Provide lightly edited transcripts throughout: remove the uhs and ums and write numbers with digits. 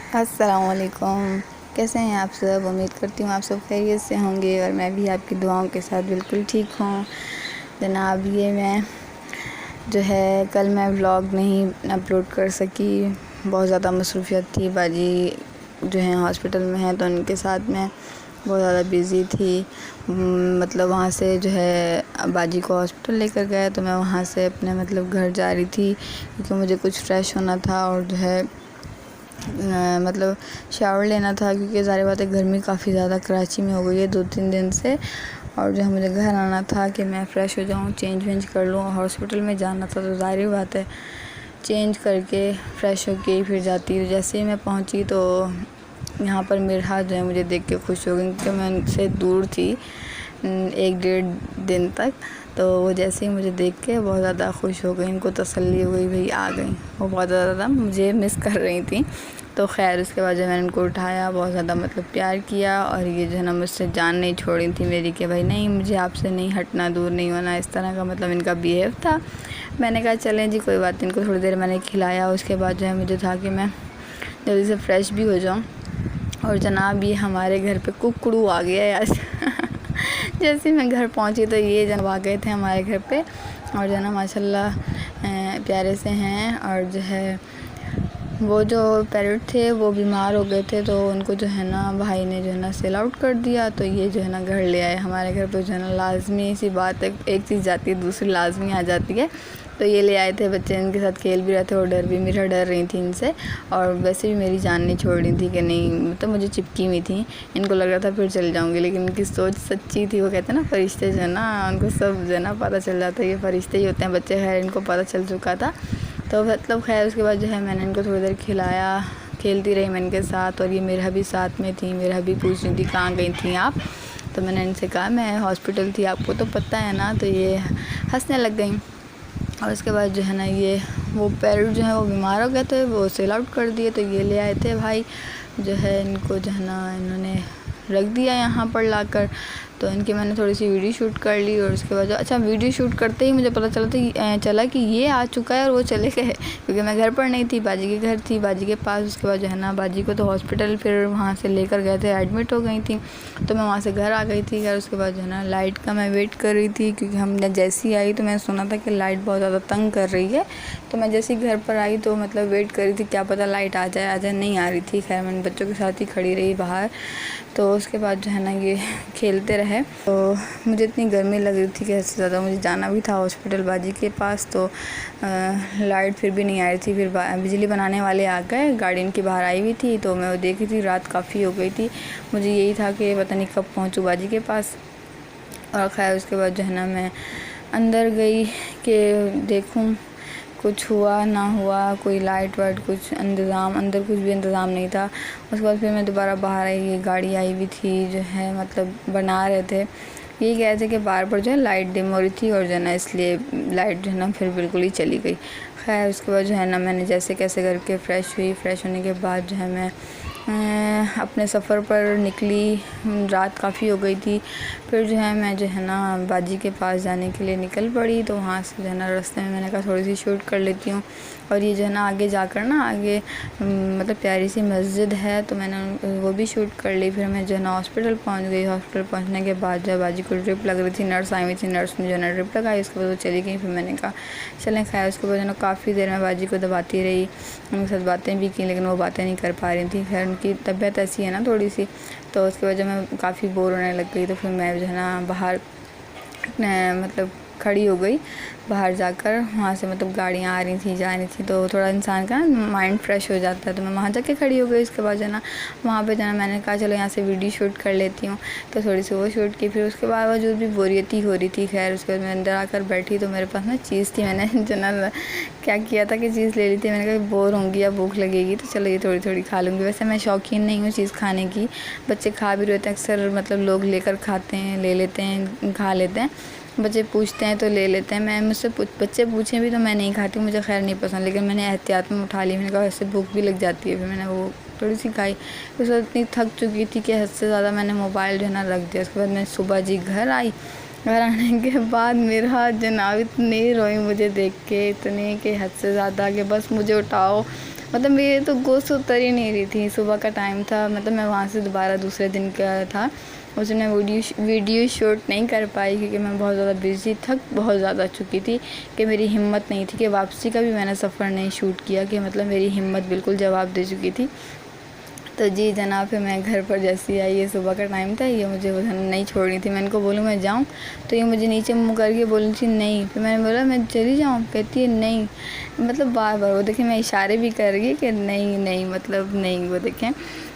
अस्सलामुअलैकुम। कैसे हैं आप सब? उम्मीद करती हूँ आप सब खैरियत से होंगे और मैं भी आपकी दुआओं के साथ बिल्कुल ठीक हूँ। जनाब, ये मैं जो है कल मैं व्लॉग नहीं अपलोड कर सकी, बहुत ज़्यादा मसरूफ़ियत थी। बाजी जो हैं हॉस्पिटल में हैं तो उनके साथ मैं बहुत ज़्यादा बिज़ी थी। मतलब वहाँ से जो है बाजी को हॉस्पिटल लेकर गए तो मैं वहाँ से अपने मतलब घर जा रही थी क्योंकि मुझे कुछ फ़्रेश होना था और जो है मतलब शावर लेना था क्योंकि ज़ाहिर बात है गर्मी काफ़ी ज़्यादा कराची में हो गई है 2-3 दिन से। और जो है मुझे घर आना था कि मैं फ़्रेश हो जाऊँ, चेंज वेंज कर लूँ। हॉस्पिटल में जाना था तो ज़ाहिर बात है चेंज करके फ़्रेश होके फिर जाती। जैसे ही मैं पहुँची तो यहाँ पर मिरहा जो है मुझे देख के खुश हो गई क्योंकि मैं उनसे दूर थी 1-1.5 दिन तक। तो वो जैसे ही मुझे देख के बहुत ज़्यादा खुश हो गई, इनको तसल्ली हो गई भाई आ गई। वो बहुत ज़्यादा मुझे मिस कर रही थी। तो खैर उसके बाद जो मैंने उनको उठाया, बहुत ज़्यादा मतलब प्यार किया और ये जो है ना मुझसे जान नहीं छोड़ी थी मेरी कि भाई नहीं मुझे आपसे नहीं हटना, दूर नहीं होना, इस तरह का मतलब इनका बिहेव था। मैंने कहा चलें जी कोई बात नहीं। इनको थोड़ी देर मैंने खिलाया, उसके बाद जो है मुझे था कि मैं जल्दी से फ़्रेश भी हो जाऊँ। और जनाब ये हमारे घर पे कुकड़ू आ गया है आज जैसे मैं घर पहुंची तो ये जनाब आ गए थे हमारे घर पे और जो है ना माशाल्लाह प्यारे से हैं। और जो है वो जो पैरट थे वो बीमार हो गए थे तो उनको जो है ना भाई ने जो है ना सेल आउट कर दिया। तो ये जो है ना घर ले आए हमारे घर पे। जो है ना लाजमी सी बात है, एक चीज़ जाती है दूसरी लाजमी आ जाती है। तो ये ले आए थे बच्चे, इनके साथ खेल भी रहे थे और मेरा डर रही थी इनसे। और वैसे भी मेरी जान नहीं छोड़ रही थी कि नहीं, मतलब मुझे चिपकी हुई थी। इनको लग रहा था फिर चल जाऊंगी, लेकिन इनकी सोच सच्ची थी। वो कहते हैं ना फरिश्ते जो है ना उनको सब जो है ना पता चल जाता है, ये फरिश्ते ही होते हैं बच्चे। खैर इनको पता चल चुका था। तो मतलब खैर उसके बाद जो है मैंने इनको थोड़ी देर खिलाया, खेलती रही मैं इनके साथ। और ये मेरा भी साथ में थी, मेरा भी पूछ रही थी कहाँ गई थी आप। तो मैंने इनसे कहा मैं हॉस्पिटल थी, आपको तो पता है ना। तो ये हंसने लग गई। और उसके बाद जो है ना ये वो पैरट जो है वो बीमार हो गए थे, वो सेल आउट कर दिए। तो ये ले आए थे भाई, जो है इनको जो है ना इन्होंने रख दिया यहाँ पर लाकर। तो इनकी मैंने थोड़ी सी वीडियो शूट कर ली। और उसके बाद अच्छा वीडियो शूट करते ही मुझे पता चला कि ये आ चुका है और वो चले गए क्योंकि मैं घर पर नहीं थी, बाजी के घर थी, बाजी के पास। उसके बाद जो है ना बाजी को तो हॉस्पिटल फिर वहाँ से लेकर गए थे, एडमिट हो गई थी। तो मैं वहाँ से घर आ गई थी। घर उसके बाद जो है ना लाइट का मैं वेट कर रही थी क्योंकि हम जैसी आई तो मैंने सुना था कि लाइट बहुत ज़्यादा तंग कर रही है। तो मैं जैसे ही घर पर आई तो मतलब वेट कर रही थी, क्या पता लाइट आ जाए, नहीं आ रही थी। खैर मैंने बच्चों के साथ ही खड़ी रही बाहर। तो उसके बाद जो है ना ये खेलते रहे। तो मुझे इतनी गर्मी लग रही थी कि इससे ज़्यादा मुझे जाना भी था हॉस्पिटल बाजी के पास। तो लाइट फिर भी नहीं आ रही थी। फिर बिजली बनाने वाले आ गए, गाड़ी इनकी बाहर आई हुई थी। तो मैं वो देखी थी, रात काफ़ी हो गई थी। मुझे यही था कि पता नहीं कब पहुँचूँ बाजी के पास। और खैर उसके बाद जो है ना मैं अंदर गई कि देखूँ कुछ हुआ ना हुआ, कोई लाइट वाइट कुछ इंतज़ाम, अंदर कुछ भी इंतज़ाम नहीं था। उसके बाद फिर मैं दोबारा बाहर आई, ये गाड़ी आई हुई थी जो है मतलब बना रहे थे। यही कह रहे थे कि बार बार जो है लाइट डिम हो रही थी और जो है ना इसलिए लाइट जो है ना फिर बिल्कुल ही चली गई। खैर उसके बाद जो है ना मैंने जैसे कैसे करके फ़्रेश हुई। फ़्रेश होने के बाद जो है मैं अपने सफ़र पर निकली। रात काफ़ी हो गई थी। फिर जो है मैं जो है ना बाजी के पास जाने के लिए निकल पड़ी। तो वहाँ से जो है ना रास्ते में मैंने कहा थोड़ी सी शूट कर लेती हूँ। और ये जो है ना आगे जाकर ना आगे मतलब प्यारी सी मस्जिद है, तो मैंने वो भी शूट कर ली। फिर मैं जो है ना हॉस्पिटल पहुँच गई। हॉस्पिटल पहुँचने के बाद जो है बाजी को ड्रिप लग रही थी, नर्स आई हुई थी, नर्स ने जो है ना ड्रिप लगाई। उसके बाद वो चली गई। फिर मैंने कहा चलें। खैर उसके बाद जो है ना काफ़ी देर में बाजी को दबाती रही, उनके साथ बातें भी की, लेकिन वो बातें नहीं कर पा रही थी। खैर उनकी तबीयत ऐसी है ना थोड़ी सी। तो उसके बाद जब मैं काफ़ी बोर होने लग गई तो फिर मैं जो है ना बाहर मतलब खड़ी हो गई बाहर जाकर। वहाँ से मतलब गाड़ियाँ आ रही थी जा रही थी, तो थोड़ा इंसान का माइंड फ्रेश हो जाता है। तो मैं वहाँ जाके खड़ी हो गई। उसके बाद जो है ना वहाँ पे जो है मैंने कहा चलो यहाँ से वीडियो शूट कर लेती हूँ। तो थोड़ी सी वो शूट की। फिर उसके बावजूद भी बोरियत ही हो रही थी। खैर उसके बाद मैं अंदर आकर बैठी तो मेरे पास ना चीज़ थी। मैंने जो ना क्या किया था कि चीज़ ले ली थी। मैंने कहा बोर होंगी या भूख लगेगी तो चलो ये थोड़ी थोड़ी खा लूँगी। वैसे मैं शौकीन नहीं हूँ चीज़ खाने की, बच्चे खा भी रहते हैं अक्सर, मतलब लोग लेकर खाते हैं, ले लेते हैं, खा लेते हैं। बच्चे पूछते हैं तो ले लेते हैं। मैं मुझसे बच्चे पूछें भी तो मैं नहीं खाती, मुझे खैर नहीं पसंद, लेकिन मैंने एहतियात में उठा ली। मैंने कहा वैसे भूख भी लग जाती है। फिर मैंने वो थोड़ी सी खाई। उस वक्त इतनी थक चुकी थी कि हद से ज़्यादा मैंने मोबाइल जो है ना रख दिया। उसके बाद मैं सुबह जी घर आई। घर आने के बाद मेरा जनाब इतनी रोई मुझे देख के, इतनी कि हद से ज़्यादा कि बस मुझे उठाओ मतलब मेरी तो गोश्त उतर ही नहीं रही थी। सुबह का टाइम था, मतलब मैं वहाँ से दोबारा दूसरे दिन का था, उसमें वीडियो शूट नहीं कर पाई क्योंकि मैं बहुत ज़्यादा बिज़ी, थक बहुत ज़्यादा चुकी थी कि मेरी हिम्मत नहीं थी कि वापसी का भी मैंने सफ़र नहीं शूट किया, कि मतलब मेरी हिम्मत बिल्कुल जवाब दे चुकी थी। तो जी जनाब, फिर मैं घर पर जैसी आई, ये सुबह का टाइम था, ये मुझे उधर नहीं छोड़नी थी। मैं इनको बोलूँ मैं जाऊँ, तो ये मुझे नीचे मुँह करके बोली थी नहीं। फिर मैंने बोला मैं चली जाऊँ, कहती है नहीं। मतलब बार बार वो देखें, मैं इशारे भी कर रही कि नहीं नहीं, मतलब नहीं। वो देखें,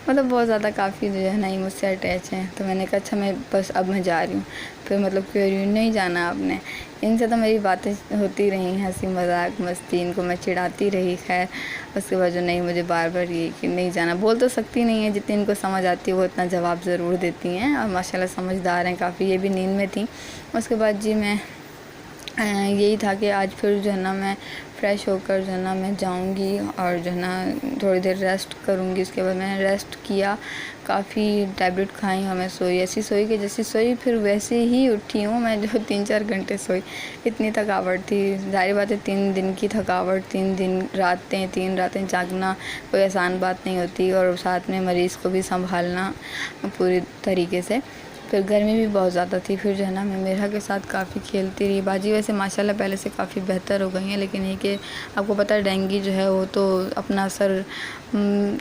मतलब बहुत ज़्यादा काफ़ी जो है नहीं मुझसे अटैच हैं। तो मैंने कहा अच्छा मैं बस अब मैं जा रही हूँ। फिर मतलब कह रही हूँ नहीं जाना आपने। इनसे तो मेरी बातें होती रही, हंसी मजाक मस्ती, इनको मैं चिढ़ाती रही। खैर उसके बाद जो नहीं, मुझे बार बार ये कि नहीं जाना। बोल तो सकती नहीं है, जितनी इनको समझ आती है वो इतना जवाब ज़रूर देती हैं, और माशाल्लाह समझदार हैं काफ़ी। ये भी नींद में थी। उसके बाद जी मैं यही था कि आज फिर जो है ना मैं फ़्रेश होकर जो है ना मैं जाऊंगी और जो है ना थोड़ी देर रेस्ट करूंगी। उसके बाद मैंने रेस्ट किया, काफ़ी टैबलेट खाई और मैं सोई। ऐसी सोई कि जैसी सोई फिर वैसे ही उठी हूँ मैं, जो 3-4 घंटे सोई। इतनी थकावट थी, ज़ाहिर बात है 3 दिन की थकावट, 3 रातें जागना कोई आसान बात नहीं होती, और साथ में मरीज़ को भी संभालना पूरी तरीके से। फिर गर्मी भी बहुत ज़्यादा थी। फिर जो है ना मैं मेरा के साथ काफ़ी खेलती रही। बाजी वैसे माशाल्लाह पहले से काफ़ी बेहतर हो गई हैं, लेकिन ये कि आपको पता है डेंगू जो है वो तो अपना असर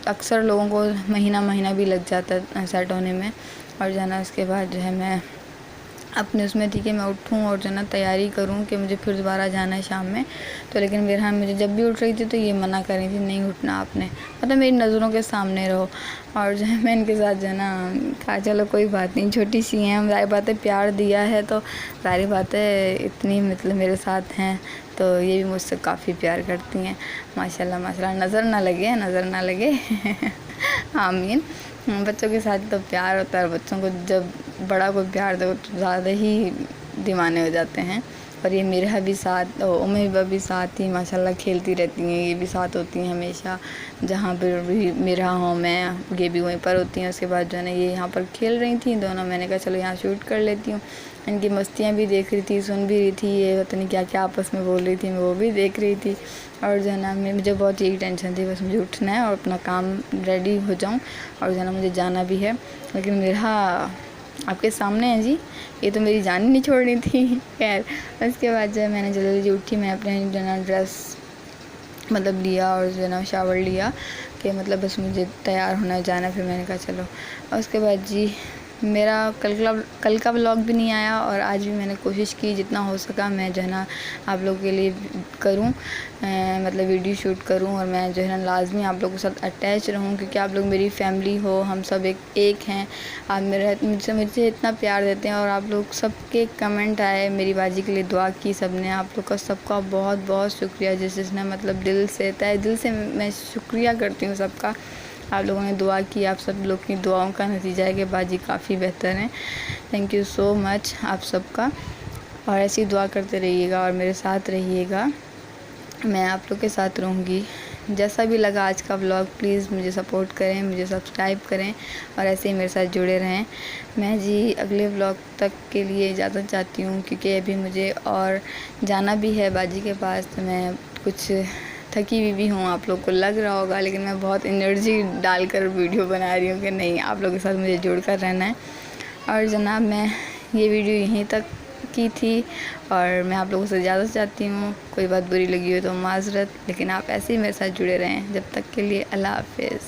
अक्सर लोगों को महीना भी लग जाता है सेट होने में। और जो है ना उसके बाद जो है मैं अपने उसमें थी कि मैं उठूँ और जो है ना तैयारी करूँ कि मुझे फिर दोबारा जाना है शाम में। तो लेकिन बहरहाल मुझे जब भी उठ रही थी तो ये मना कर रही थी नहीं उठना आपने, मतलब मेरी नज़रों के सामने रहो। और जो है मैं इनके साथ जो है ना कहा चलो कोई बात नहीं, छोटी सी हैं, ज़ाहिर बात है प्यार दिया है तो ज़ाहिर बात है इतनी मतलब मेरे साथ हैं तो ये भी मुझसे काफ़ी प्यार करती हैं माशाल्लाह माशाल्लाह। नज़र ना लगे आमीन। बच्चों के साथ तो प्यार होता है, बच्चों को जब बड़ा कोई प्यार दो तो ज़्यादा ही दीवाने हो जाते हैं। और ये मेरा भी साथ, उम्मीबा भी साथ ही माशाल्लाह खेलती रहती हैं, ये भी साथ होती हैं हमेशा। जहाँ पर भी मेरा हूँ मैं, ये भी वहीं पर होती हैं। उसके बाद जो है ना ये यहाँ पर खेल रही थी दोनों, मैंने कहा चलो यहाँ शूट कर लेती हूँ। इनकी मस्तियाँ भी देख रही थी, सुन भी रही थी, ये पता नहीं क्या क्या आपस में बोल रही थी, मैं वो भी देख रही थी। और जो है ना मुझे बहुत यही टेंशन थी, बस मुझे उठना है और अपना काम रेडी हो जाऊँ और जो है ना मुझे जाना भी है। लेकिन मेरा आपके सामने है जी, ये तो मेरी जान ही नहीं छोड़नी थी। खैर उसके बाद जो है मैंने जल्दी उठी, मैं अपने जो है ना ड्रेस मतलब लिया और जो है ना शावर लिया कि मतलब बस मुझे तैयार होना जाना। फिर मैंने कहा चलो। और उसके बाद जी मेरा कल का व्लॉग भी नहीं आया, और आज भी मैंने कोशिश की जितना हो सका मैं जो है ना आप लोगों के लिए करूं, मतलब वीडियो शूट करूं, और मैं जो है ना लाजमी आप लोगों के साथ अटैच रहूं क्योंकि आप लोग मेरी फैमिली हो, हम सब एक हैं। आप मुझे इतना प्यार देते हैं, और आप लोग सबके कमेंट आए, मेरी बाजी के लिए दुआ की सबने, आप लोग का सबका बहुत बहुत शुक्रिया। जिसने मतलब दिल से तहे दिल से मैं शुक्रिया करती हूँ सबका। आप लोगों ने दुआ की, आप सब लोग की दुआओं का नतीजा है कि बाजी काफ़ी बेहतर हैं। थैंक यू सो मच आप सबका, और ऐसी दुआ करते रहिएगा और मेरे साथ रहिएगा, मैं आप लोग के साथ रहूँगी। जैसा भी लगा आज का व्लॉग, प्लीज़ मुझे सपोर्ट करें, मुझे सब्सक्राइब करें और ऐसे ही मेरे साथ जुड़े रहें। मैं जी अगले व्लॉग तक के लिए इजाज़त चाहती हूँ क्योंकि अभी मुझे और जाना भी है बाजी के पास, तो मैं कुछ थकी हुई भी हूँ, आप लोग को लग रहा होगा, लेकिन मैं बहुत एनर्जी डालकर वीडियो बना रही हूँ कि नहीं आप लोगों के साथ मुझे जुड़कर रहना है। और जनाब मैं ये वीडियो यहीं तक की थी और मैं आप लोगों से इजाज़त चाहती हूँ। कोई बात बुरी लगी हो तो माज़रत, लेकिन आप ऐसे ही मेरे साथ जुड़े रहें। जब तक के लिए अल्लाह हाफ़िज़।